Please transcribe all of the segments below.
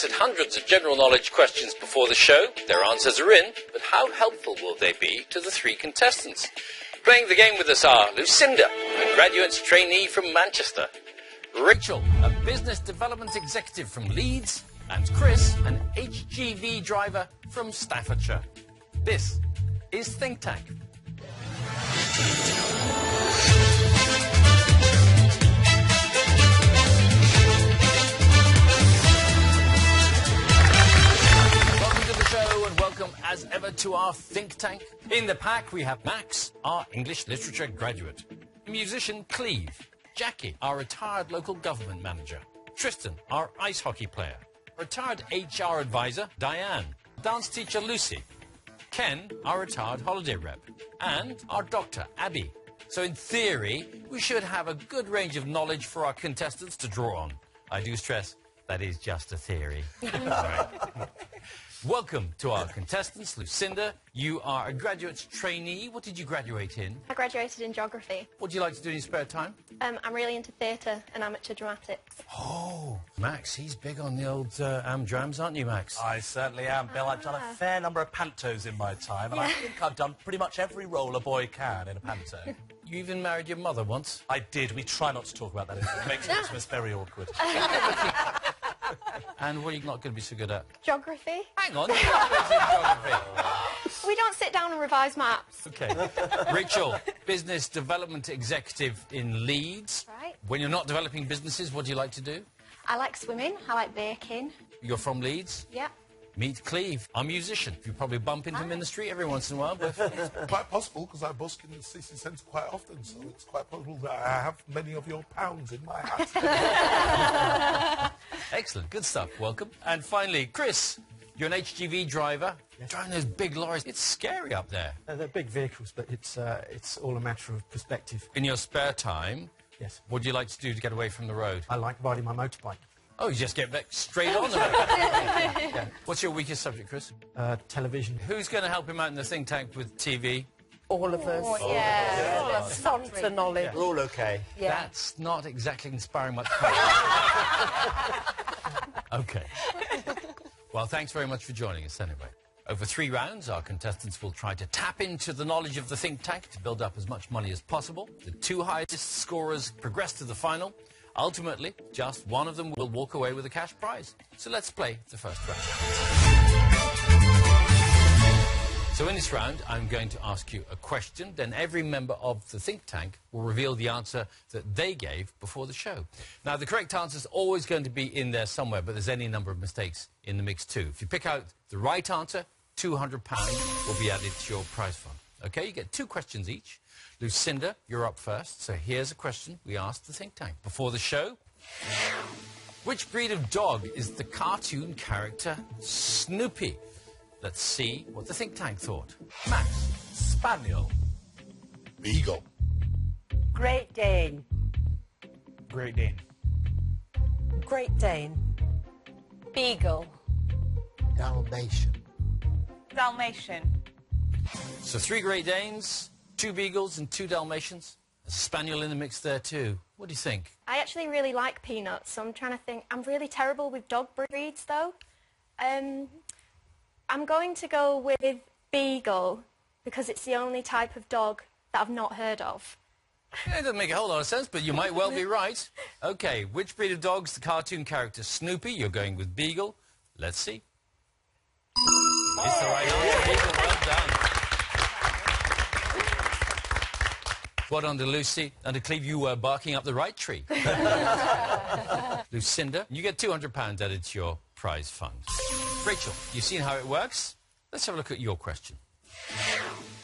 answered hundreds of general knowledge questions before the show. Their answers are in, but how helpful will they be to the three contestants? Playing the game with us are Lucinda, a graduate trainee from Manchester, Rachel, a business development executive from Leeds, and Chris, an HGV driver from Staffordshire. This is Think Tank. And welcome as ever to our think tank. In the pack we have Max, our English literature graduate, musician Cleve, Jackie, our retired local government manager, Tristan, our ice hockey player, retired HR advisor Diane, dance teacher Lucy, Ken, our retired holiday rep, and our doctor Abby. So in theory we should have a good range of knowledge for our contestants to draw on. I do stress that is just a theory. Right. Welcome to our contestants. Lucinda, you are a graduate trainee. What did you graduate in? I graduated in geography. What do you like to do in your spare time? I'm really into theatre and amateur dramatics. Oh, Max, he's big on the old am-drams, aren't you, Max? I certainly am, Bill. I've done a fair number of pantos in my time, and I think I've done pretty much every role a boy can in a panto. You even married your mother once? I did. We try not to talk about that. It makes Christmas very awkward. And what are you not going to be so good at? Geography. Hang on, you're not good at geography. We don't sit down and revise maps. Okay. Rachel, business development executive in Leeds. Right. When you're not developing businesses, what do you like to do? I like swimming. I like baking. You're from Leeds? Yeah. Meet Cleve, our musician. You probably bump into him in the street every once in a while. But It's quite possible, because I busk in the city centre quite often, so it's quite possible that I have many of your pounds in my hat. Excellent, good stuff, welcome. And finally, Chris, you're an HGV driver. You're driving those big lorries. It's scary up there. They're big vehicles, but it's all a matter of perspective. In your spare time, Yes. what do you like to do to get away from the road? I like riding my motorbike. Oh, you just get back straight on the road. Yeah. What's your weakest subject, Chris? Television. Who's going to help him out in the think tank with TV? All of us. Oh, yeah. Some to knowledge. We're all okay. Yeah. That's not exactly inspiring much. Okay. Well, thanks very much for joining us anyway. Over 3 rounds, our contestants will try to tap into the knowledge of the think tank to build up as much money as possible. The 2 highest scorers progress to the final. Ultimately, just one of them will walk away with a cash prize. So let's play the first round. So in this round, I'm going to ask you a question. Then every member of the think tank will reveal the answer that they gave before the show. Now, the correct answer is always going to be in there somewhere, but there's any number of mistakes in the mix too. If you pick out the right answer, £200 will be added to your prize fund. Okay, you get 2 questions each. Lucinda, you're up first. So here's a question we asked the think tank before the show. Which breed of dog is the cartoon character Snoopy? Let's see what the think tank thought. Max. Spaniel. Beagle. Great Dane. Great Dane. Great Dane. Beagle. Dalmatian. Dalmatian. So 3 Great Danes, 2 Beagles and 2 Dalmatians. There's a Spaniel in the mix there too. What do you think? I actually really like peanuts, so I'm trying to think. I'm really terrible with dog breeds, though. I'm going to go with Beagle, because it's the only type of dog that I've not heard of. Yeah, it doesn't make a whole lot of sense, but you might well be right. Okay, which breed of dog's the cartoon character Snoopy? You're going with Beagle. Let's see. It's the right answer, Beagle. Well done. Well done to Lucy. And to Cleve, you were barking up the right tree. Lucinda, you get £200 added to your prize fund. Rachel, you've seen how it works? Let's have a look at your question.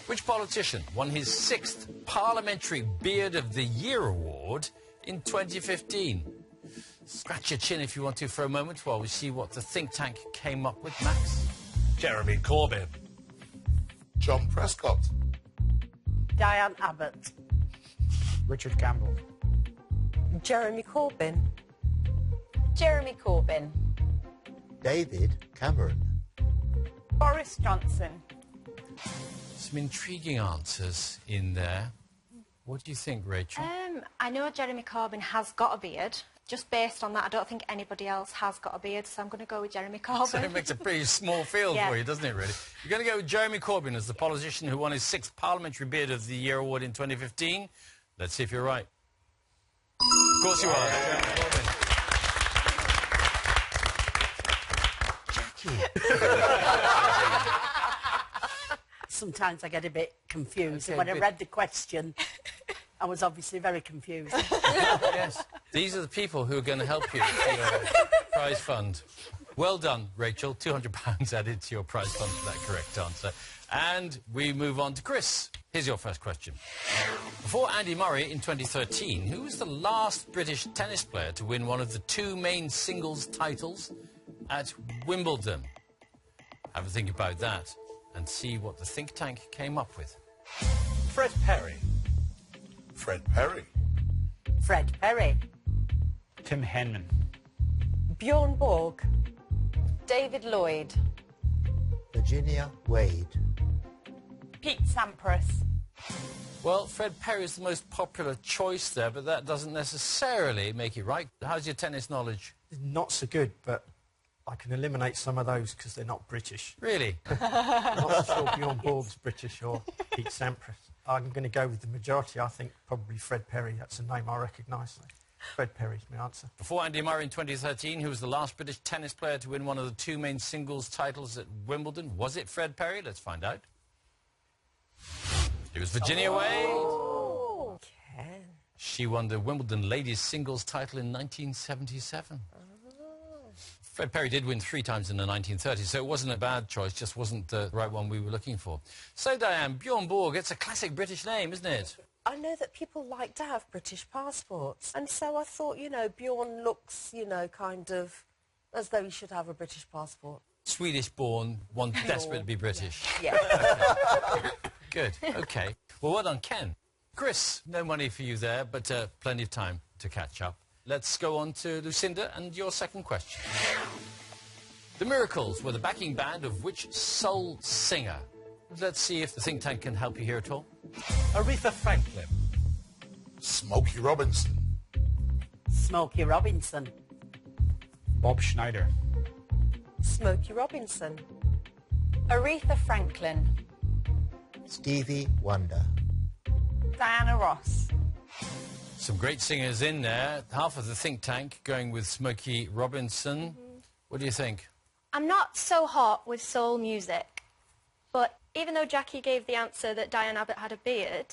Which politician won his 6th Parliamentary Beard of the Year award in 2015? Scratch your chin if you want to for a moment while we see what the think tank came up with. Max? Jeremy Corbyn. John Prescott. Diane Abbott. Richard Campbell. Jeremy Corbyn. Jeremy Corbyn. David Cameron. Boris Johnson. Some intriguing answers in there. What do you think, Rachel? I know Jeremy Corbyn has got a beard. just based on that, I don't think anybody else has got a beard, so I'm going to go with Jeremy Corbyn. So it makes a pretty small field for you, doesn't it, really? You're going to go with Jeremy Corbyn as the politician who won his 6th Parliamentary Beard of the Year award in 2015. Let's see if you're right. Of course you are. Jeremy Corbyn. Sometimes I get a bit confused. Okay, when I read the question, I was obviously very confused. Yes. These are the people who are going to help you with your prize fund. Well done, Rachel. £200 added to your prize fund for that correct answer. And we move on to Chris. Here's your first question. Before Andy Murray in 2013, who was the last British tennis player to win one of the 2 main singles titles at Wimbledon? Have a think about that and see what the think tank came up with. Fred Perry. Fred Perry. Fred Perry. Tim Henman. Bjorn Borg. David Lloyd. Virginia Wade. Pete Sampras. Well, Fred Perry is the most popular choice there, but that doesn't necessarily make it right. How's your tennis knowledge? Not so good, but I can eliminate some of those because they're not British. Really? Not sure Bjorn Borg's British or Pete Sampras. I'm going to go with the majority. I think probably Fred Perry. That's a name I recognise. So Fred Perry's my answer. Before Andy Murray in 2013, who was the last British tennis player to win one of the 2 main singles titles at Wimbledon, was it Fred Perry? Let's find out. It was Virginia Wade. Okay. She won the Wimbledon ladies singles title in 1977. Fred Perry did win 3 times in the 1930s, so it wasn't a bad choice, just wasn't the right one we were looking for. So, Diane, Bjorn Borg, it's a classic British name, isn't it? I know that people like to have British passports, and so I thought, you know, Bjorn looks, you know, kind of as though he should have a British passport. Swedish-born, one desperate to be British. Yeah. Okay. Good, OK. Well done, Ken. Chris, no money for you there, but plenty of time to catch up. Let's go on to Lucinda and your second question. The Miracles were the backing band of which soul singer? Let's see if the think tank can help you here at all. Aretha Franklin. Smokey Robinson. Smokey Robinson. Bob Schneider. Smokey Robinson. Aretha Franklin. Stevie Wonder. Diana Ross. Some great singers in there. Half of the think tank going with Smokey Robinson. What do you think? I'm not so hot with soul music, but even though Jackie gave the answer that Diane Abbott had a beard,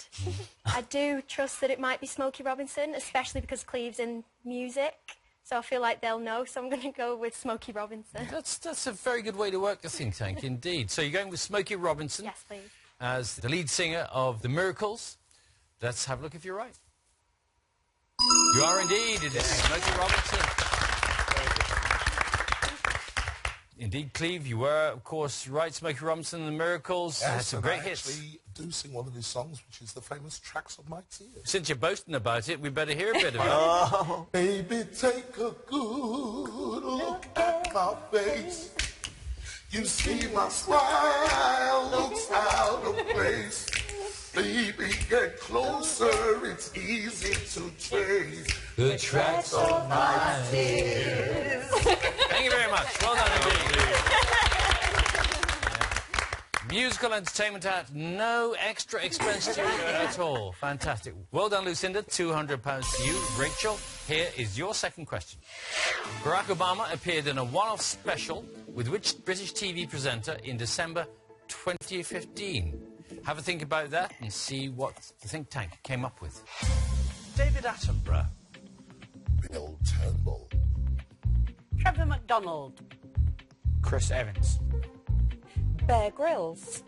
I do trust that it might be Smokey Robinson, especially because Cleve's in music. So I feel like they'll know, so I'm going to go with Smokey Robinson. That's a very good way to work the think tank, indeed. So you're going with Smokey Robinson Yes, please. as the lead singer of The Miracles. Let's have a look if you're right. You are indeed. It is Smokey Robinson. Indeed, Cleve, you were, of course, right. Smokey Robinson and The Miracles. Yes, some and great I hits. actually do sing one of his songs, which is the famous Tracks of My Tears. Since you're boasting about it, we better hear a bit of it. Baby, take a good look at my face. You see my smile looks out of place. Baby, get closer, it's easy to trace The tracks of my tears. Thank you very much. Well done indeed. Musical entertainment at no extra expense to you at all. Fantastic. Well done, Lucinda. £200 to you. Rachel, here is your second question. Barack Obama appeared in a one-off special with which British TV presenter in December 2015? Have a think about that and see what the think tank came up with. David Attenborough. Bill Turnbull. Trevor McDonald. Chris Evans. Bear Grylls.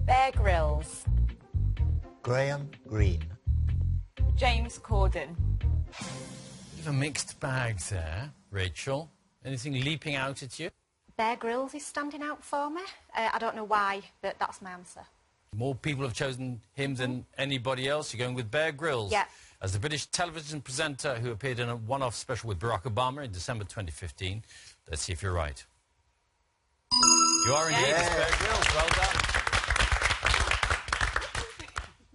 Bear Grylls. Graham Greene. James Corden. Bit of a mixed bag there, Rachel. Anything leaping out at you? Bear Grylls is standing out for me. I don't know why, but that's my answer. More people have chosen him than anybody else. You're going with Bear Grylls. Yeah. As the British television presenter who appeared in a one-off special with Barack Obama in December 2015. Let's see if you're right. You are indeed. It's Bear Grylls. Well done.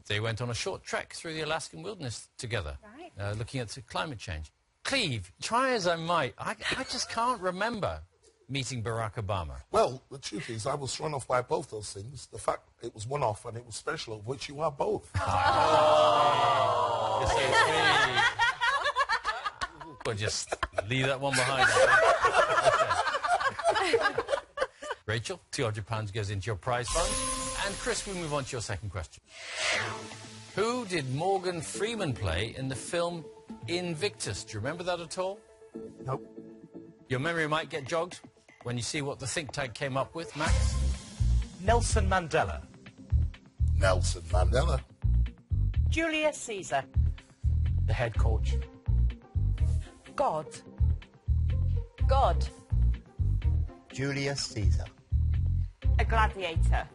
They went on a short trek through the Alaskan wilderness together, Right. looking at climate change. Cleve, try as I might, I just can't remember meeting Barack Obama. Well, the truth is, I was thrown off by both those things. The fact it was one off and it was special, of which you are both. Oh. You're so sweet. We'll just leave that one behind. Okay. Rachel, £200 goes into your prize fund. And Chris, we move on to your second question. Who did Morgan Freeman play in the film Invictus? Do you remember that at all? Nope. Your memory might get jogged when you see what the think tank came up with. Max? Nelson Mandela. Nelson Mandela. Julius Caesar. The head coach. God. God. Julius Caesar. A gladiator.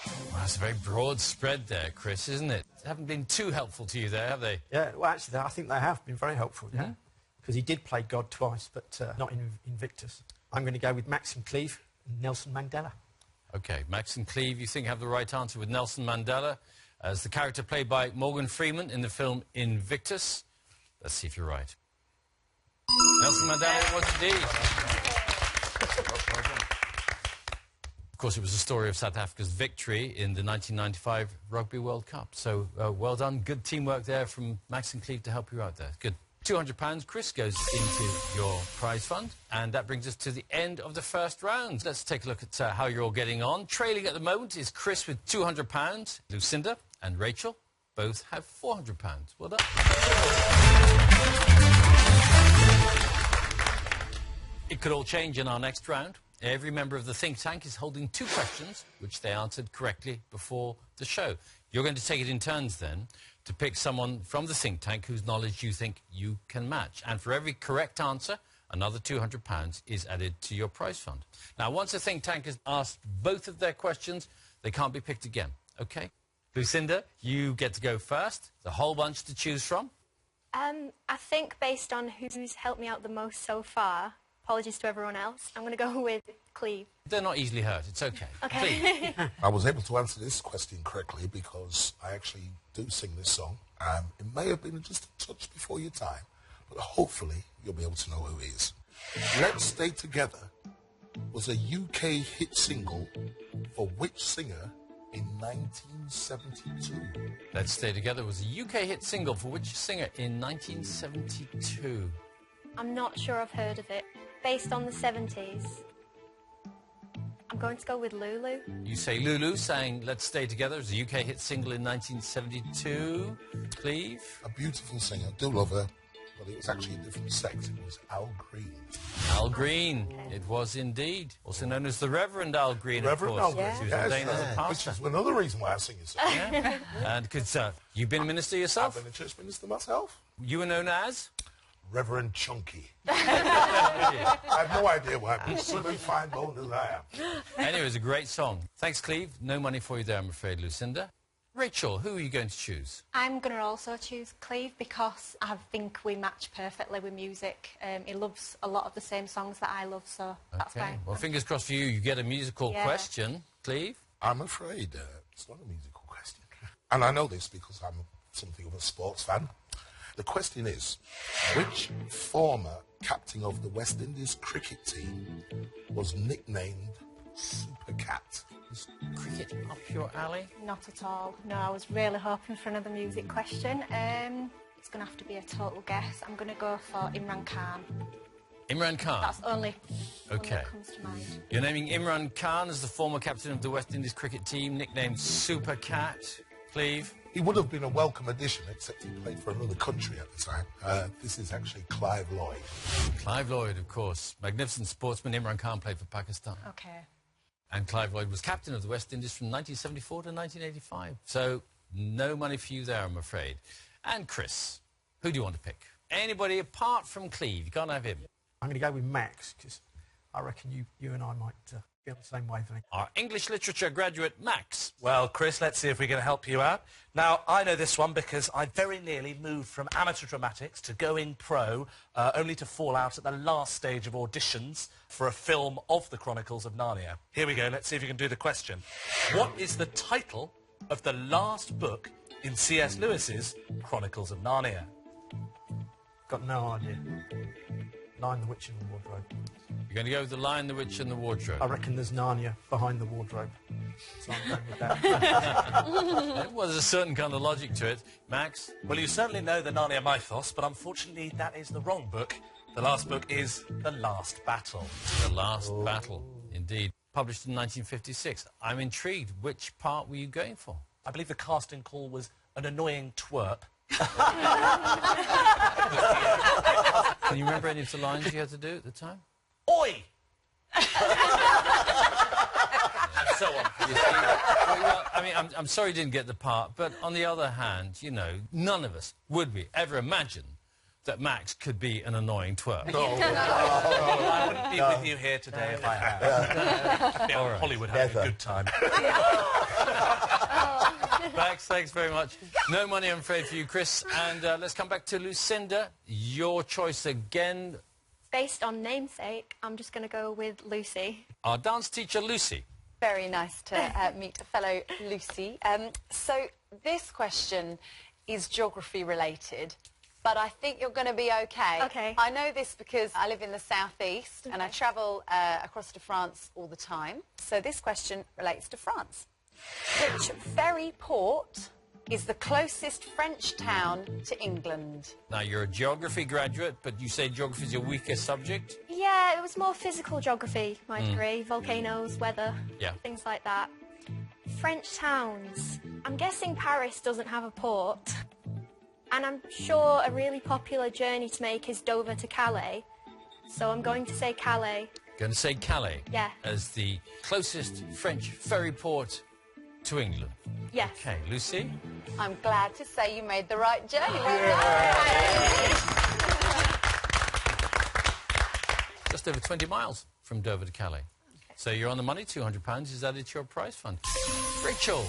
Well, that's a very broad spread there, Chris, isn't it? They haven't been too helpful to you there, have they? Yeah, well, actually, I think they have been very helpful, yeah. Because he did play God twice, but not in Invictus. I'm going to go with Max and Cleve and Nelson Mandela. OK, Max and Cleve, you think have the right answer with Nelson Mandela as the character played by Morgan Freeman in the film Invictus. Let's see if you're right. Nelson Mandela it was indeed. Of course, it was the story of South Africa's victory in the 1995 Rugby World Cup. So, well done. Good teamwork there from Max and Cleve to help you out there. Good. £200, Chris, goes into your prize fund. And that brings us to the end of the first round. Let's take a look at how you're all getting on. Trailing at the moment is Chris with £200. Lucinda and Rachel both have £400. Well done. It could all change in our next round. Every member of the think tank is holding 2 questions, which they answered correctly before the show. You're going to take it in turns, then, to pick someone from the think tank whose knowledge you think you can match. And for every correct answer, another £200 is added to your prize fund. Now, once the think tank has asked both of their questions, they can't be picked again, OK? Lucinda, you get to go first. There's a whole bunch to choose from. I think based on who's helped me out the most so far, apologies to everyone else, I'm going to go with Cleve. They're not easily hurt. It's OK. Okay. I was able to answer this question correctly because I actually do sing this song. It may have been just a touch before your time, but hopefully you'll be able to know who it is. Let's Stay Together was a UK hit single for which singer in 1972? Let's Stay Together was a UK hit single for which singer in 1972? I'm not sure I've heard of it. Based on the 70s, I'm going to go with Lulu. You say Lulu saying Let's Stay Together was a UK hit single in 1972. Cleve? A beautiful singer. Do love her. But it was actually a different sect. It was Al Green. Al Green. Okay. It was indeed. Also known as the Reverend Al Green, Reverend of course. Al Green. He was ordained as a pastor. Which is another reason why I sing this song. Yeah. And because you've been a minister yourself? I've been a church minister myself. You were known as? Reverend Chunky. I have no idea why, but slim and fine boned as I am. Anyway, it was a great song. Thanks, Cleve. No money for you there, I'm afraid, Lucinda. Rachel, who are you going to choose? I'm going to also choose Cleve because I think we match perfectly with music. He loves a lot of the same songs that I love, so that's fine. Well, fingers crossed for you. You get a musical question. Cleve? I'm afraid it's not a musical question. And I know this because I'm something of a sports fan. The question is, which former captain of the West Indies cricket team was nicknamed Super Cat? Is cricket up your alley? Not at all. No, I was really hoping for another music question. It's going to have to be a total guess. I'm going to go for Imran Khan. Imran Khan? That's only okay. That comes to mind. You're naming Imran Khan as the former captain of the West Indies cricket team, nicknamed Super Cat. Cleve? He would have been a welcome addition, except he played for another country at the time. This is actually Clive Lloyd. Clive Lloyd, of course. Magnificent sportsman. Imran Khan played for Pakistan. Okay. And Clive Lloyd was captain of the West Indies from 1974 to 1985. So, no money for you there, I'm afraid. And Chris, who do you want to pick? Anybody apart from Cleve? You can't have him. I'm going to go with Max, because I reckon you and I might be on the same wavelength. Our English literature graduate, Max. Well, Chris, let's see if we can help you out. Now, I know this one because I very nearly moved from amateur dramatics to going pro, only to fall out at the last stage of auditions for a film of the Chronicles of Narnia. Here we go, let's see if you can do the question. What is the title of the last book in C.S. Lewis's Chronicles of Narnia? Got no idea. Lion, the Witch and the Wardrobe. You're going to go with The Lion, the Witch and the Wardrobe. I reckon there's Narnia behind the wardrobe. So I'm going with that. Well, there's a certain kind of logic to it. Max? Well, you certainly know the Narnia mythos, but unfortunately that is the wrong book. The last book is The Last Battle. The Last Battle, indeed. Published in 1956. I'm intrigued. Which part were you going for? I believe the casting call was an annoying twerp. Can you remember any of the lines you had to do at the time? Oi! And so on. You see, well, I mean, I'm sorry you didn't get the part, but on the other hand, you know, none of us would we ever imagine that Max could be an annoying twerp. I wouldn't be with you here today if I had. All right. Hollywood having a good time. Max, thanks very much. No money, I'm afraid, for you, Chris. And let's come back to Lucinda. Your choice again. Based on namesake, I'm just going to go with Lucy. Our dance teacher, Lucy. Very nice to meet a fellow Lucy. So this question is geography related, but I think you're going to be okay. Okay. I know this because I live in the southeast and I travel across to France all the time. So this question relates to France. Which ferry port is the closest French town to England? Now, you're a geography graduate, but you say geography is your weakest subject? Yeah, it was more physical geography, my degree. Volcanoes, weather, things like that. French towns. I'm guessing Paris doesn't have a port. And I'm sure a really popular journey to make is Dover to Calais. So I'm going to say Calais. Going to say Calais? Yeah. As the closest French ferry port to England? Yes. Okay, Lucy? I'm glad to say you made the right journey. Well done. Just over 20 miles from Dover to Calais. Okay. So you're on the money, £200 is added to your prize fund. Rachel?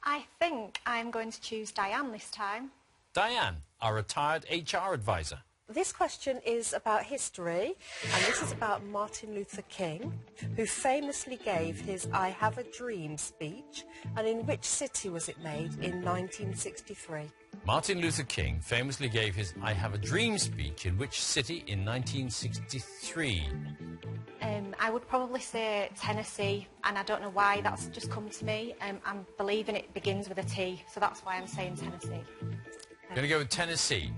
I think I'm going to choose Diane this time. Diane, our retired HR advisor. This question is about history, and this is about Martin Luther King, who famously gave his I Have a Dream speech, and in which city was it made in 1963? Martin Luther King famously gave his I Have a Dream speech in which city in 1963? I would probably say Tennessee, and I don't know why, that's just come to me. I'm believing it begins with a T, so that's why I'm saying Tennessee. Going to go with Tennessee.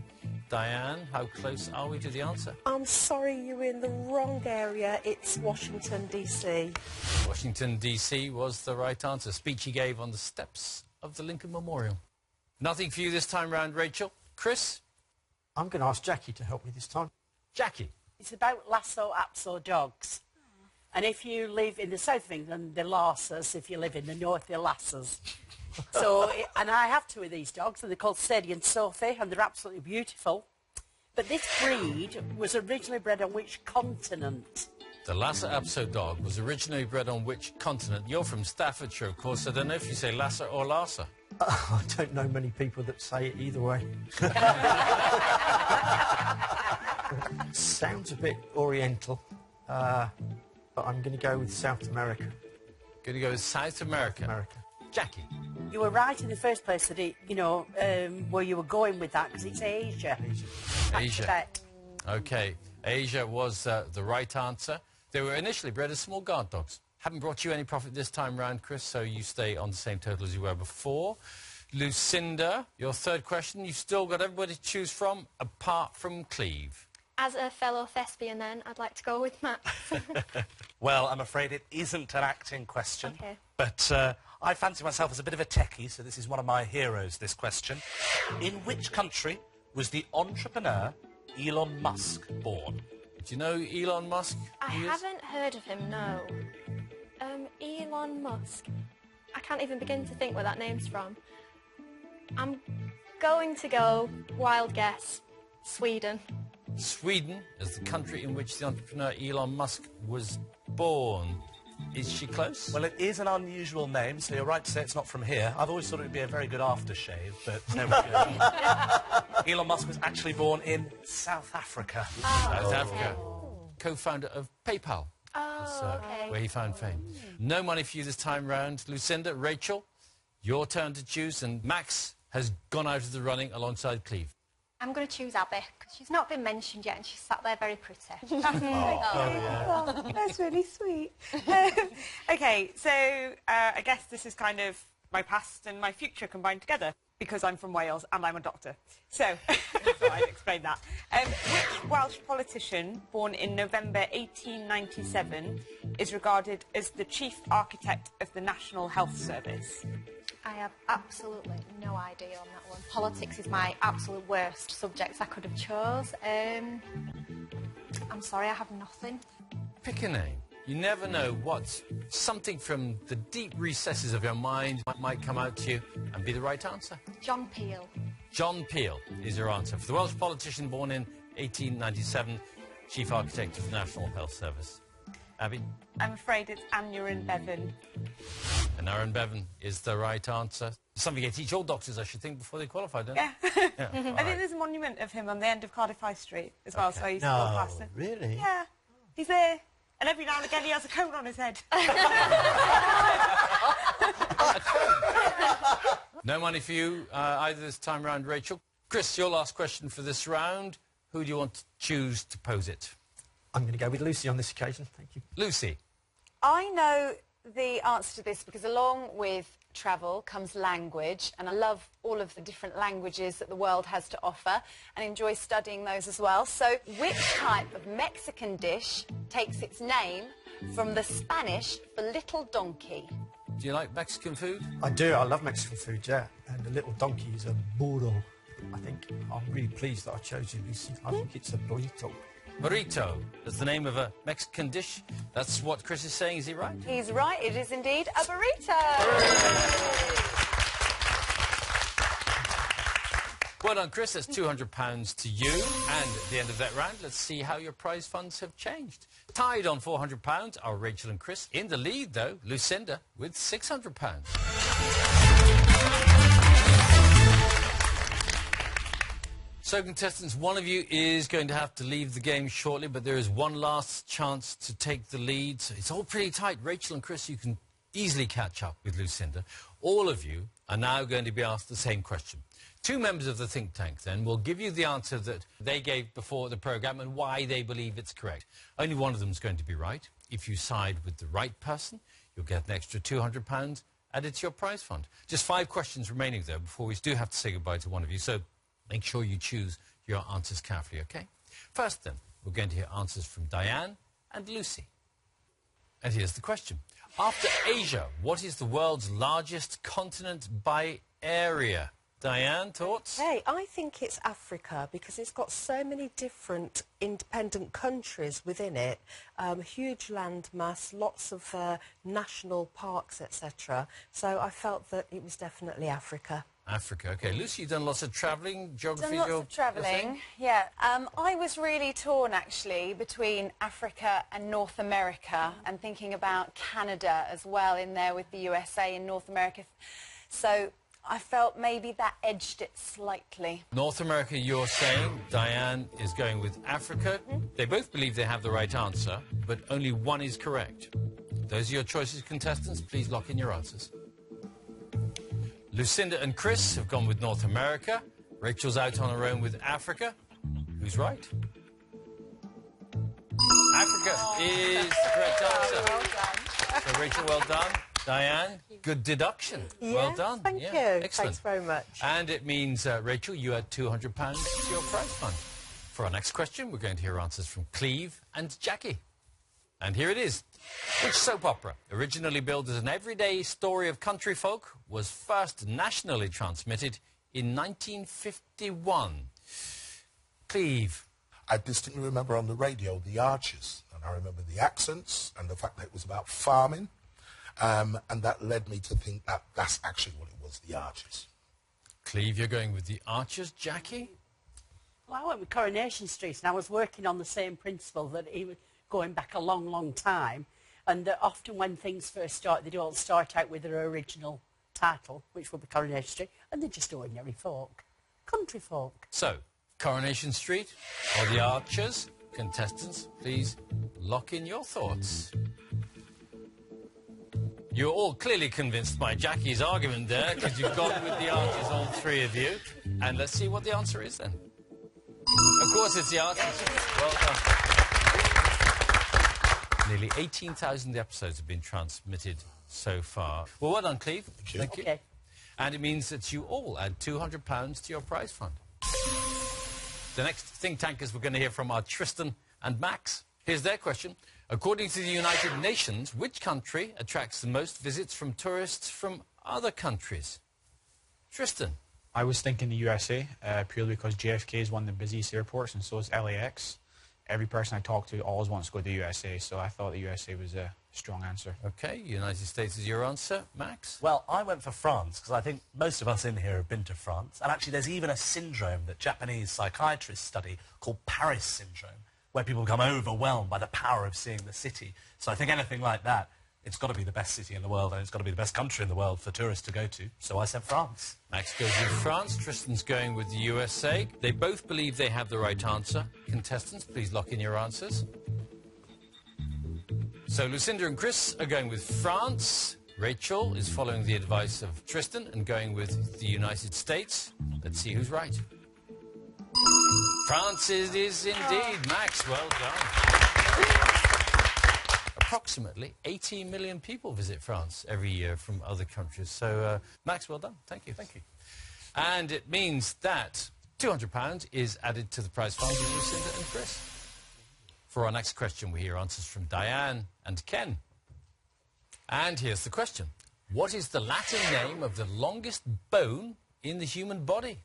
Diane, how close are we to the answer? I'm sorry, you're in the wrong area. It's Washington, D.C. Washington, D.C. was the right answer. Speech he gave on the steps of the Lincoln Memorial. Nothing for you this time round, Rachel. Chris? I'm going to ask Jackie to help me this time. Jackie? It's about lasso-apso dogs. And if you live in the south of England, they're lassers. If you live in the north, they're lassers. So, and I have two of these dogs, and they're called Sadie and Sophie, and they're absolutely beautiful. But this breed was originally bred on which continent? The Lhasa Apso dog was originally bred on which continent? You're from Staffordshire, of course. I don't know if you say Lhasa or Lhasa. I don't know many people that say it either way. Sounds a bit oriental, but I'm going to go with South America. Going to go with South America. South America. Jackie? You were right in the first place that it, you know, where you were going with that, because it's Asia. Asia. Tibet. OK. Asia was the right answer. They were initially bred as small guard dogs. Haven't brought you any profit this time round, Chris, so you stay on the same total as you were before. Lucinda, your third question. You've still got everybody to choose from, apart from Cleve. As a fellow thespian, then, I'd like to go with Matt. Well, I'm afraid it isn't an acting question. Okay. But I fancy myself as a bit of a techie, so this is one of my heroes, this question. In which country was the entrepreneur Elon Musk born? Do you know Elon Musk? I haven't heard of him, no. Elon Musk. I can't even begin to think where that name's from. I'm going to go, wild guess, Sweden. Sweden is the country in which the entrepreneur Elon Musk was born. Is she close? Well, it is an unusual name, so you're right to say it's not from here. I've always thought it would be a very good aftershave, but there we go. Elon Musk was actually born in South Africa. South Africa. Co-founder of PayPal. Oh, okay. Where he found fame. No money for you this time round. Lucinda, Rachel, your turn to choose, and Max has gone out of the running alongside Cleve. I'm going to choose Abby, because she's not been mentioned yet and she's sat there very pretty. Oh, that's really sweet. OK, so I guess this is kind of my past and my future combined together, because I'm from Wales and I'm a doctor. So, I'd explain that. Which Welsh politician, born in November 1897, is regarded as the chief architect of the National Health Service? I have absolutely no idea on that one. Politics is my absolute worst subject I could have chose. I'm sorry, I have nothing. Pick a name. You never know what something from the deep recesses of your mind might come out to you and be the right answer. John Peel. John Peel is your answer. For the Welsh politician born in 1897, chief architect of the National Health Service. Abby? I'm afraid it's Aneurin Bevan. And Aaron Bevan is the right answer. Something I teach all doctors, I should think, before they qualify, don't Yeah. they? Yeah. I think there's a monument of him on the end of Cardiff High Street as well, so I used to walk past it. Really? Yeah, he's there. And every now and again he has a cone on his head. No money for you either this time round, Rachel. Chris, your last question for this round. Who do you want to choose to pose it? I'm going to go with Lucy on this occasion. Thank you. Lucy. I know the answer to this because along with travel comes language, and I love all of the different languages that the world has to offer and enjoy studying those as well. So which type of Mexican dish takes its name from the Spanish for little donkey? Do you like Mexican food? I do. I love Mexican food, yeah. And the little donkey is a burro. I think I'm really pleased that I chose you, Lucy. I think it's a burrito. Burrito is the name of a Mexican dish. That's what Chris is saying. Is he right? He's right. It is indeed a burrito. Well done, Chris. That's £200 to you. And at the end of that round, let's see how your prize funds have changed. Tied on £400 are Rachel and Chris. In the lead, though, Lucinda with £600. So, contestants, one of you is going to have to leave the game shortly, but there is one last chance to take the lead. So it's all pretty tight. Rachel and Chris, you can easily catch up with Lucinda. All of you are now going to be asked the same question. Two members of the think tank, then, will give you the answer that they gave before the programme and why they believe it's correct. Only one of them is going to be right. If you side with the right person, you'll get an extra £200 added to your prize fund. Just 5 questions remaining, though, before we do have to say goodbye to one of you. So make sure you choose your answers carefully, OK? First, then, we're going to hear answers from Diane and Lucy. And here's the question. After Asia, what is the world's largest continent by area? Diane, thoughts? Hey, I think it's Africa because it's got so many different independent countries within it, huge land mass, lots of national parks, etc. So I felt that it was definitely Africa. Africa, OK. Lucy, you've done lots of travelling, geography. Done lots of travelling, yeah. I was really torn, actually, between Africa and North America and thinking about Canada as well in there with the USA and North America. So I felt maybe that edged it slightly. North America, you're saying. Diane is going with Africa. They both believe they have the right answer, but only one is correct. Those are your choices, contestants. Please lock in your answers. Lucinda and Chris have gone with North America. Rachel's out on her own with Africa. Who's right? Africa is the correct answer. Well done. So, Rachel, well done. Diane, good deduction. Yes, well done. Thank you. Excellent. Thanks very much. And it means, Rachel, you add £200 to your prize fund. For our next question, we're going to hear answers from Cleve and Jackie. And here it is. Which soap opera, originally billed as an everyday story of country folk, was first nationally transmitted in 1951? Cleve. I distinctly remember on the radio The Archers, and I remember the accents and the fact that it was about farming, and that led me to think that that's actually what it was, The Archers. Cleve, you're going with The Archers. Jackie? Well, I went with Coronation Street, and I was working on the same principle that he was going back a long, long time, and that often when things first start, they don't start out with their original title, which will be Coronation Street, and they're just ordinary folk, country folk. So, Coronation Street or The Archers? Contestants, please lock in your thoughts. You're all clearly convinced by Jackie's argument there, because you've gone with The Archers, all three of you. And let's see what the answer is then. course, it's the artist. Well done. Nearly 18,000 episodes have been transmitted so far. Well, well done, Cleve. Thank you. Okay. And it means that you all add £200 to your prize fund. The next think tankers we're going to hear from are Tristan and Max. Here's their question. According to the United Nations, which country attracts the most visits from tourists from other countries? Tristan. I was thinking the USA, purely because JFK is one of the busiest airports, and so is LAX. Every person I talk to always wants to go to the USA, so I thought the USA was a strong answer. OK, United States is your answer. Max? Well, I went for France, because I think most of us in here have been to France. And actually, there's even a syndrome that Japanese psychiatrists study called Paris syndrome, where people become overwhelmed by the power of seeing the city. So I think anything like that, it's got to be the best city in the world, and it's got to be the best country in the world for tourists to go to. So I said France. Max goes with France. Tristan's going with the USA. They both believe they have the right answer. Contestants, please lock in your answers. So Lucinda and Chris are going with France. Rachel is following the advice of Tristan and going with the United States. Let's see who's right. France it is indeed. Max, well done. Approximately 18 million people visit France every year from other countries. So, Max, well done. Thank you. Thank you. And it means that £200 is added to the prize fund with Lucinda and Chris. For our next question, we hear answers from Diane and Ken. And here's the question. What is the Latin name of the longest bone in the human body?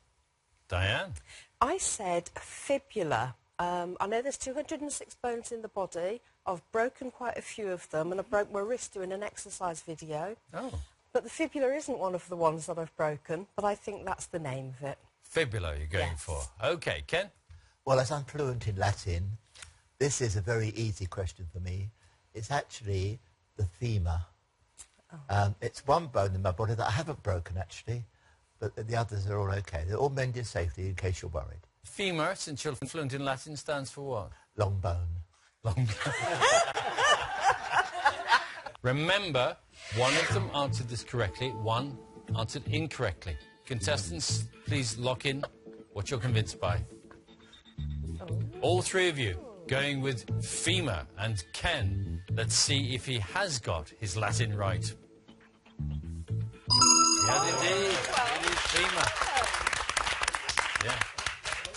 Diane? I said fibula. I know there's 206 bones in the body. I've broken quite a few of them, and I broke my wrist doing an exercise video. Oh. But the fibula isn't one of the ones that I've broken, but I think that's the name of it. Fibula you're going for. OK, Ken? Well, as I'm fluent in Latin, this is a very easy question for me. It's actually the femur. Oh. It's one bone in my body that I haven't broken, actually, but the others are all OK. They're all mended safely, in case you're worried. Femur, since you're fluent in Latin, stands for what? Long bone. Long bone. Remember, one of them answered this correctly, one answered incorrectly. Contestants, please lock in what you're convinced by. All three of you going with femur, and Ken, let's see if he has got his Latin right. Yes, indeed. It is femur. Yeah.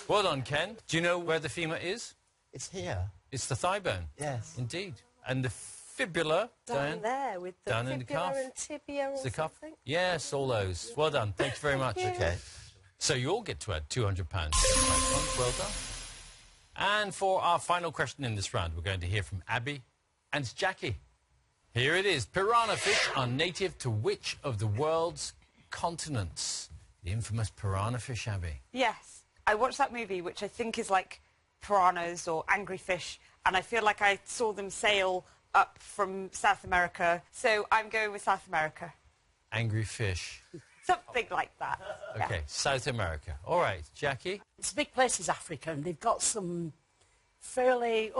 Well done, Ken. Do you know where the femur is? It's here. It's the thigh bone. Yes. Indeed. And the fibula, Down Diane? there with the Down in the fibula calf. and tibia or The calf? something. Yes, all those. Well done. Thank you very much. OK. So you all get to add £200. Well done. And for our final question in this round, we're going to hear from Abby and Jackie. Here it is. Piranha fish are native to which of the world's continents? The infamous piranha fish, Abby. Yes. I watched that movie, which I think is like piranhas or angry fish, and I feel like I saw them sail up from South America, so I'm going with South America. Angry fish. Something like that. OK, Yeah. South America. All right, Jackie? It's a big place, is Africa, and they've got some fairly,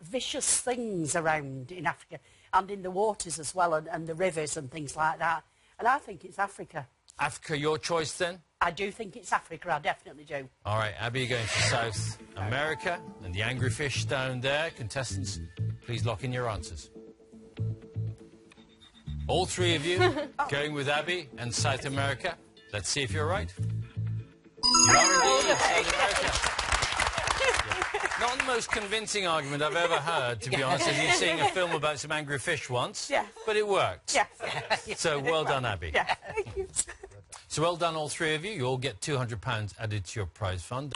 vicious things around in Africa, and in the waters as well, and the rivers and things like that. And I think it's Africa. Africa, your choice then? I do think it's Africa, I definitely do. All right, Abby, you're going for South America and the angry fish down there. Contestants, please lock in your answers. All three of you going with Abby and South America. Let's see if you're right. You are indeed South America. Not the most convincing argument I've ever heard, to be honest, with you seeing a film about some angry fish once. Yeah. But it worked. Yeah. So well done, Abby. Yeah. Thank you. So well done, all three of you. You all get £200 added to your prize fund.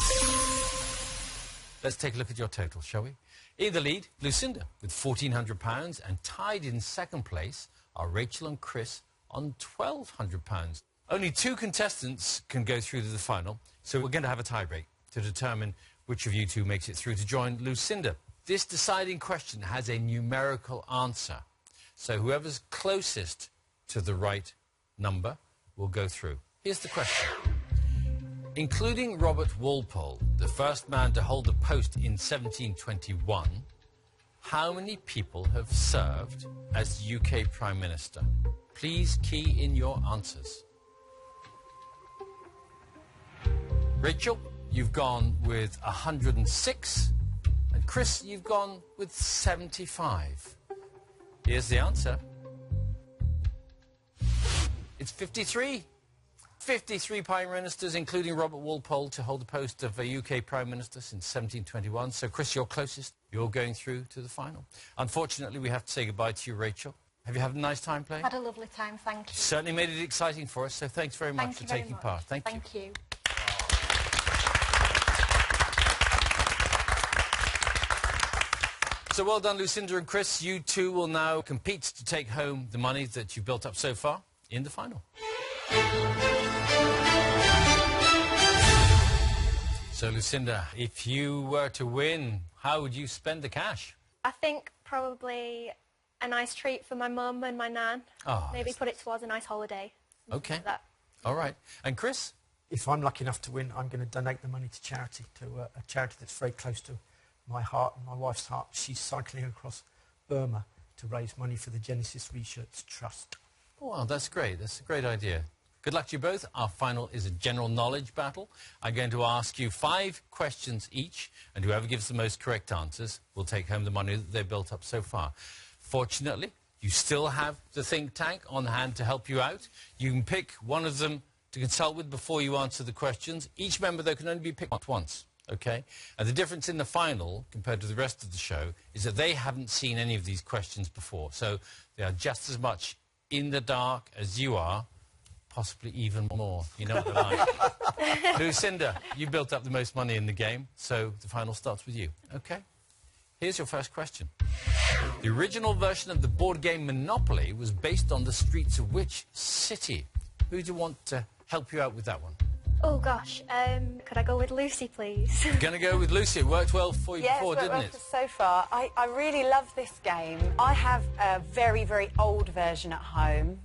Let's take a look at your total, shall we? In the lead, Lucinda with £1,400, and tied in second place are Rachel and Chris on £1,200. Only two contestants can go through to the final, so we're going to have a tie-break to determine which of you two makes it through to join Lucinda. This deciding question has a numerical answer, so whoever's closest to the right number will go through. Here's the question. Including Robert Walpole, the first man to hold the post in 1721, how many people have served as UK Prime Minister? Please key in your answers. Rachel? you've gone with 106. And Chris, you've gone with 75. Here's the answer. It's 53. 53 Prime Ministers, including Robert Walpole, to hold the post of a UK Prime Minister since 1721. So, Chris, you're closest. You're going through to the final. Unfortunately, we have to say goodbye to you, Rachel. Have you had a nice time playing? Had a lovely time, thank you. Certainly made it exciting for us, so thanks very much for taking part. Thank you. Thank you. So well done, Lucinda and Chris. You two will now compete to take home the money that you've built up so far in the final. So, Lucinda, if you were to win, how would you spend the cash? I think probably a nice treat for my mum and my nan. Oh, maybe put it towards a nice holiday. Okay. Like that. All right. And Chris? If I'm lucky enough to win, I'm going to donate the money to charity, to a charity that's very close to my heart and my wife's heart. She's cycling across Burma to raise money for the Genesis Research Trust. Oh, well, that's great. That's a great idea. Good luck to you both. Our final is a general knowledge battle. I'm going to ask you 5 questions each, and whoever gives the most correct answers will take home the money that they've built up so far. Fortunately, you still have the think tank on hand to help you out. You can pick one of them to consult with before you answer the questions. Each member, though, can only be picked once. Okay? And the difference in the final, compared to the rest of the show, is that they haven't seen any of these questions before. So they are just as much in the dark as you are, possibly even more. You know what they're like. Lucinda, you built up the most money in the game, so the final starts with you. Okay? Here's your first question. The original version of the board game Monopoly was based on the streets of which city? Who do you want to help you out with that one? Oh, gosh. Could I go with Lucy, please? You're going to go with Lucy. It worked well for you before, didn't it? Yes, so far. I really love this game. I have a very, very old version at home,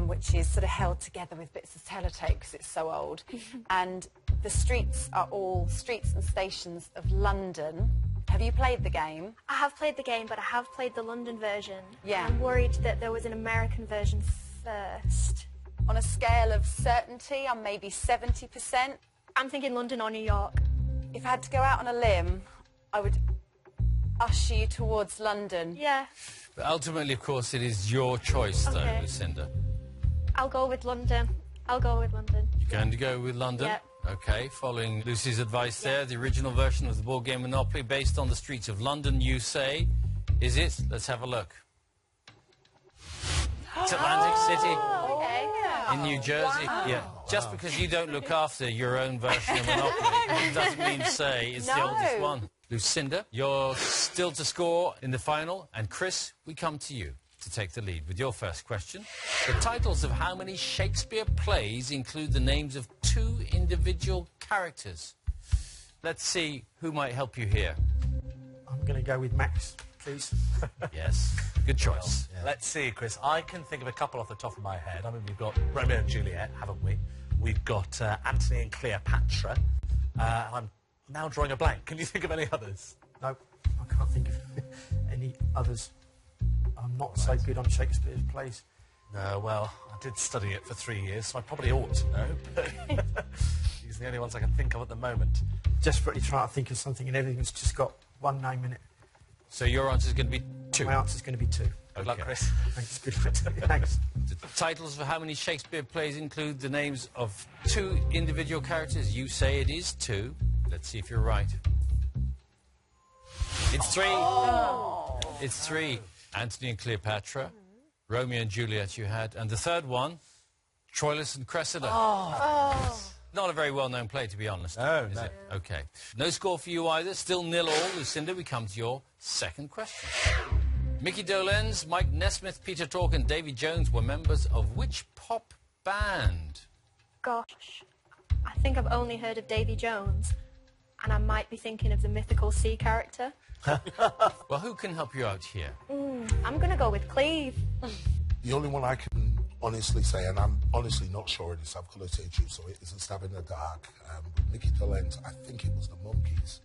which is sort of held together with bits of sellotape because it's so old. And the streets are all streets and stations of London. Have you played the game? I have played the game, but I have played the London version. Yeah. I'm worried that there was an American version first. On a scale of certainty, I'm maybe 70%. I'm thinking London or New York. If I had to go out on a limb, I would usher you towards London. Yeah. But ultimately, of course, it is your choice, though, Lucinda. I'll go with London. I'll go with London. You're going to go with London? Yep. Okay, following Lucy's advice there, the original version of the board game Monopoly based on the streets of London, you say. Is it? Let's have a look. It's Atlantic City. Okay. In New Jersey. Wow. Yeah. Just because you don't look after your own version of Monopoly doesn't mean to say it's the oldest one. Lucinda, you're still to score in the final. And Chris, we come to you to take the lead with your first question. The titles of how many Shakespeare plays include the names of 2 individual characters? Let's see who might help you here. I'm going to go with Max, please. Yes, good choice. Well, yeah. Let's see, Chris. I can think of a couple off the top of my head. I mean, we've got Romeo and Juliet, haven't we? We've got Antony and Cleopatra. I'm now drawing a blank. Can you think of any others? No, I can't think of any others. I'm not so good on Shakespeare's plays. No, well, I did study it for 3 years, so I probably ought to know, but these are the only ones I can think of at the moment. Desperately trying to think of something, and everything's just got one name in it. So your answer is going to be 2? My answer is going to be 2. Good luck, Chris. Thanks, good luck. Thanks. The titles for how many Shakespeare plays include the names of 2 individual characters? You say it is 2. Let's see if you're right. It's 3. Oh. It's 3. Antony and Cleopatra, Romeo and Juliet you had, and the third one, Troilus and Cressida. Not a very well-known play, to be honest. No, is no. it? Okay. No score for you either. Still 0-all. Lucinda, we come to your second question. Mickey Dolenz, Mike Nesmith, Peter Tork and Davy Jones were members of which pop band? Gosh. I think I've only heard of Davy Jones, and I might be thinking of the mythical sea character. Well, who can help you out here? I'm going to go with Cleve. The only one I can honestly say, and I'm honestly not sure it is, I've got to say you, so it isn't stab in the dark. With Mickey Dolenz, I think it was the Monkees.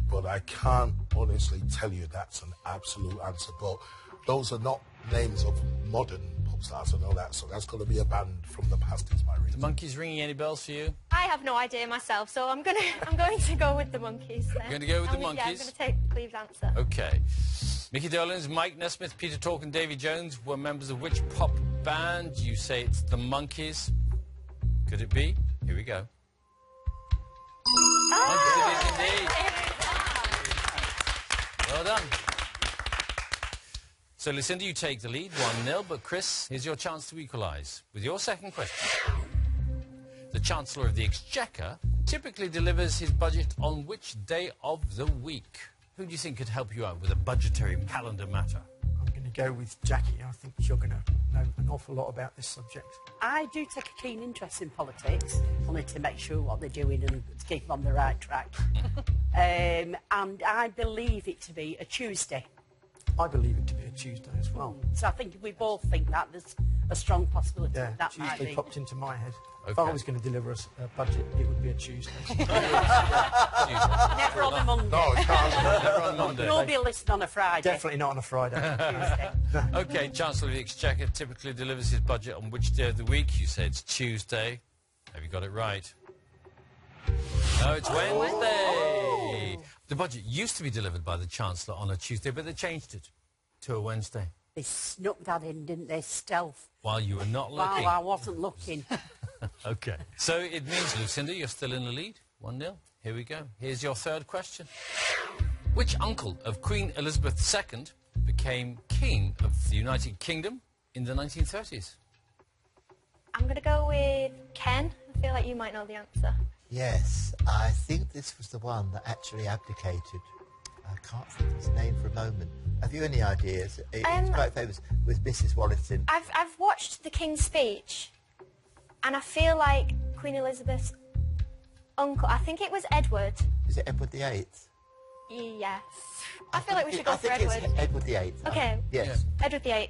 But I can't honestly tell you that's an absolute answer. But those are not names of modern pop stars and all that. So that's going to be a band from the past is my reason. The Monkees ringing any bells for you? I have no idea myself, so I'm going to go with the Monkees. Then. You're going to go with the Monkees? Yeah, I'm going to take Cleve's answer. Okay. Mickey Dolenz, Mike Nesmith, Peter Tork and Davy Jones were members of which pop band? You say it's the Monkees. Could it be? Here we go. Monkees it is indeed. Well done. So, Lucinda, you take the lead, 1-0, but Chris, here's your chance to equalise with your second question. The Chancellor of the Exchequer typically delivers his budget on which day of the week? Who do you think could help you out with a budgetary calendar matter? I'm going to go with Jackie. I think you're going to know an awful lot about this subject. I do take a keen interest in politics, only to make sure what they're doing and to keep them on the right track. And I believe it to be a Tuesday. I believe it to be a Tuesday as well. So I think we both think that there's a strong possibility Yeah, that might Tuesday be. popped into my head. If Okay. I was going to deliver us a budget, it would be a Tuesday. Never on a Monday. No, it can't. Never on Monday. You'll be listening on a Friday. Definitely not on a Friday. Tuesday. Okay, Chancellor of the Exchequer typically delivers his budget on which day of the week? You say it's Tuesday. Have you got it right? No, it's Wednesday. The budget used to be delivered by the Chancellor on a Tuesday, but they changed it to a Wednesday. They snuck that in, didn't they? Stealth. While you were not looking. While I wasn't looking. Okay. So it means, Lucinda, you're still in the lead. 1-0. Here we go. Here's your third question. Which uncle of Queen Elizabeth II became King of the United Kingdom in the 1930s? I'm going to go with Ken. I feel like you might know the answer. Yes, I think this was the one that actually abdicated. I can't think of his name for a moment. Have you any ideas? It's quite famous with Mrs. Wallerton. I've watched the King's Speech, and I feel like Queen Elizabeth's uncle, I think it was Edward. Is it Edward VIII? Yes. I feel like we should go for I think Edward. it's Edward VIII. Okay. Yes. Edward VIII.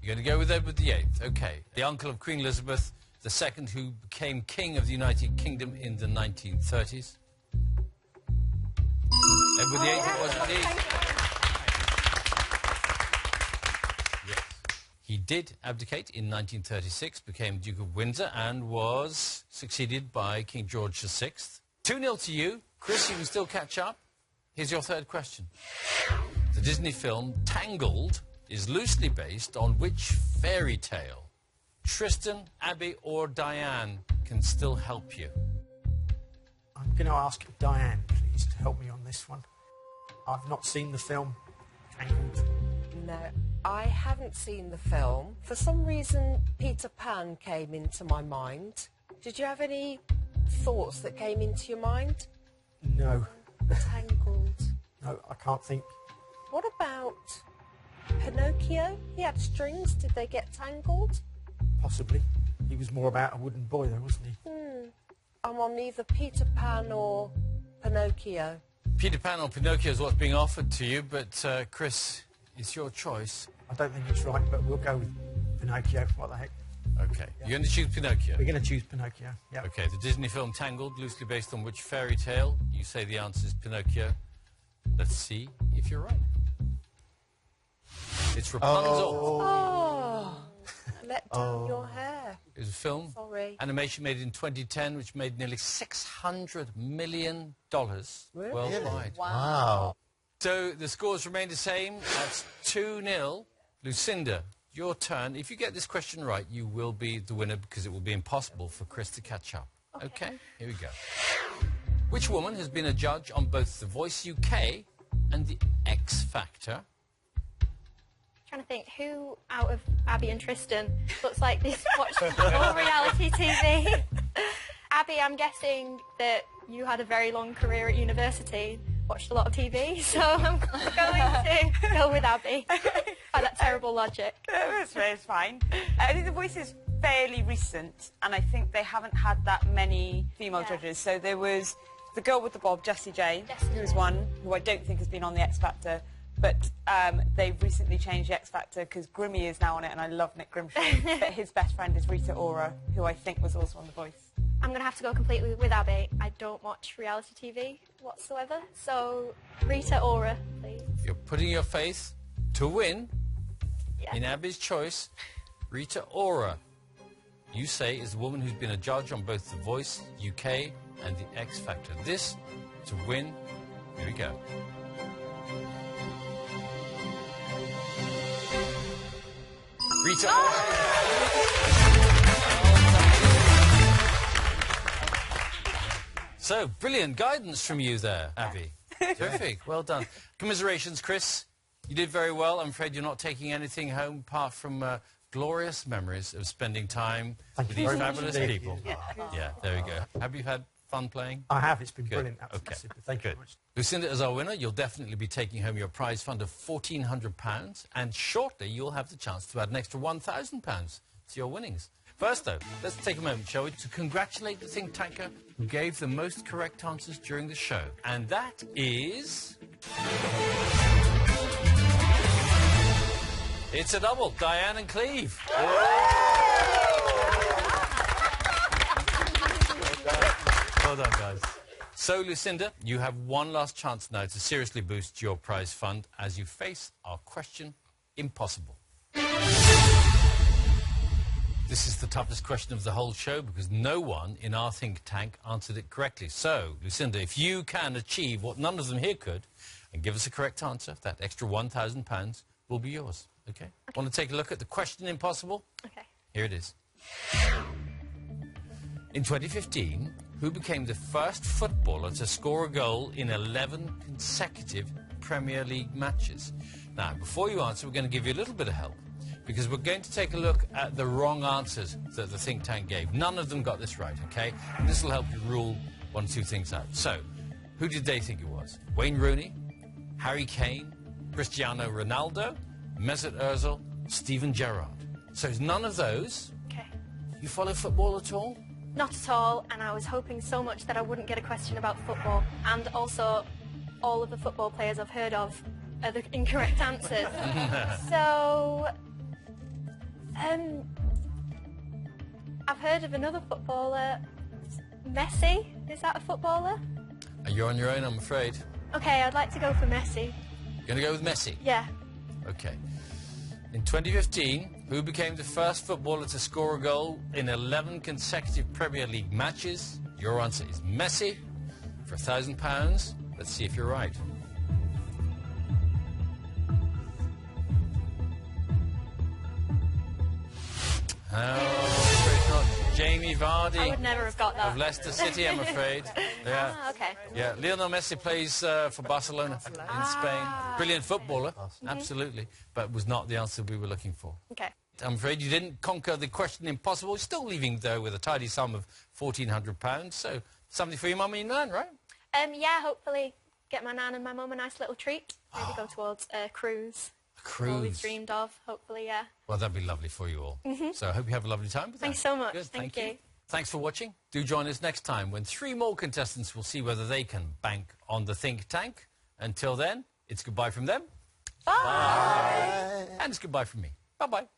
You're going to go with Edward VIII. Okay. The uncle of Queen Elizabeth II who became King of the United Kingdom in the 1930s. Edward VIII it was indeed. Yes. He did abdicate in 1936, became Duke of Windsor, and was succeeded by King George VI. 2-0 to you. Chris, you can still catch up. Here's your third question. The Disney film Tangled is loosely based on which fairy tale? Tristan, Abby, or Diane can still help you. I'm going to ask Diane, please, to help me on this one. I've not seen the film Tangled. No, I haven't seen the film. For some reason, Peter Pan came into my mind. Did you have any thoughts that came into your mind? No. Tangled. No, I can't think. What about Pinocchio? He had strings. Did they get tangled? Possibly. He was more about a wooden boy, though, wasn't he? I'm on either Peter Pan or Pinocchio. Peter Pan or Pinocchio is what's being offered to you, but Chris, it's your choice. I don't think it's right, but we'll go with Pinocchio. What the heck? Okay. You're going to choose Pinocchio? We're going to choose Pinocchio, yeah. Okay, the Disney film Tangled, loosely based on which fairy tale? You say the answer is Pinocchio. Let's see if you're right. It's Rapunzel. Oh, let down your hair. It was a film. Sorry. Animation made in 2010, which made nearly $600 million worldwide. Wow. So the scores remain the same. That's 2-0. Lucinda, your turn. If you get this question right, you will be the winner because it will be impossible for Chris to catch up. Okay, here we go. Which woman has been a judge on both The Voice UK and The X Factor? Trying to think who out of Abby and Tristan looks like this watched all reality TV. Abby, I'm guessing that you had a very long career at university, watched a lot of TV, so I'm going to go with Abby by that terrible logic. It's fine. I think The Voice is fairly recent, and I think they haven't had that many female judges. So there was the girl with the bob, Jessie J, who was one, who I don't think has been on The X Factor. But they've recently changed The X Factor because Grimmy is now on it, and I love Nick Grimshaw. But his best friend is Rita Ora, who I think was also on The Voice. I'm going to have to go completely with Abby. I don't watch reality TV whatsoever. So, Rita Ora, please. You're putting your faith to win in Abby's choice. Rita Ora, you say, is the woman who's been a judge on both The Voice UK and The X Factor. This to win. Here we go. Rita Ora. So, brilliant guidance from you there, Abby. Terrific. Well done. Commiserations, Chris. You did very well. I'm afraid you're not taking anything home apart from glorious memories of spending time with these fabulous people. Yeah, there we go. Have you had fun playing? I have. It's been Good. brilliant. Absolutely. Okay. Super. Thank you Good. very much. Lucinda, as our winner, you'll definitely be taking home your prize fund of £1,400, and shortly you'll have the chance to add an extra £1,000 to your winnings. First, though, let's take a moment, shall we, to congratulate the think tanker who gave the most correct answers during the show. And that is... It's a double, Diane and Cleve. Well done, guys. So, Lucinda, you have one last chance now to seriously boost your prize fund as you face our question, Impossible. This is the toughest question of the whole show because no one in our think tank answered it correctly. So, Lucinda, if you can achieve what none of them here could and give us a correct answer, that extra £1,000 will be yours. Okay? Want to take a look at the question Impossible? Okay. Here it is. In 2015, who became the first footballer to score a goal in 11 consecutive Premier League matches? Now, before you answer, we're going to give you a little bit of help, because we're going to take a look at the wrong answers that the think tank gave. None of them got this right, okay? And this will help you rule one or two things out. So, who did they think it was? Wayne Rooney, Harry Kane, Cristiano Ronaldo, Mesut Ozil, Steven Gerrard. So it's none of those. Okay. You follow football at all? Not at all, and I was hoping so much that I wouldn't get a question about football. And also, all of the football players I've heard of are the incorrect answers. So... I've heard of another footballer. Messi? Is that a footballer? You're on your own, I'm afraid. Okay, I'd like to go for Messi. You're going to go with Messi? Yeah. Okay. In 2015, who became the first footballer to score a goal in 11 consecutive Premier League matches? Your answer is Messi. For £1,000, let's see if you're right. Jamie Vardy. I would never have got that. Of Leicester City, I'm afraid. Yeah. Ah, okay. Yeah, Lionel Messi plays for Barcelona in Spain. Brilliant footballer, absolutely, but was not the answer we were looking for. Okay. I'm afraid you didn't conquer the question Impossible. Still leaving, though, with a tidy sum of £1,400. So, something for your mum and your nan, right? Yeah, hopefully get my nan and my mum a nice little treat. Maybe go towards a cruise. A cruise. Always dreamed of, hopefully, yeah. Well, that'd be lovely for you all. So I hope you have a lovely time with that. Thanks so much. Good, Thank you. Thanks for watching. Do join us next time when 3 more contestants will see whether they can bank on the think tank. Until then, it's goodbye from them. Bye. And it's goodbye from me. Bye-bye.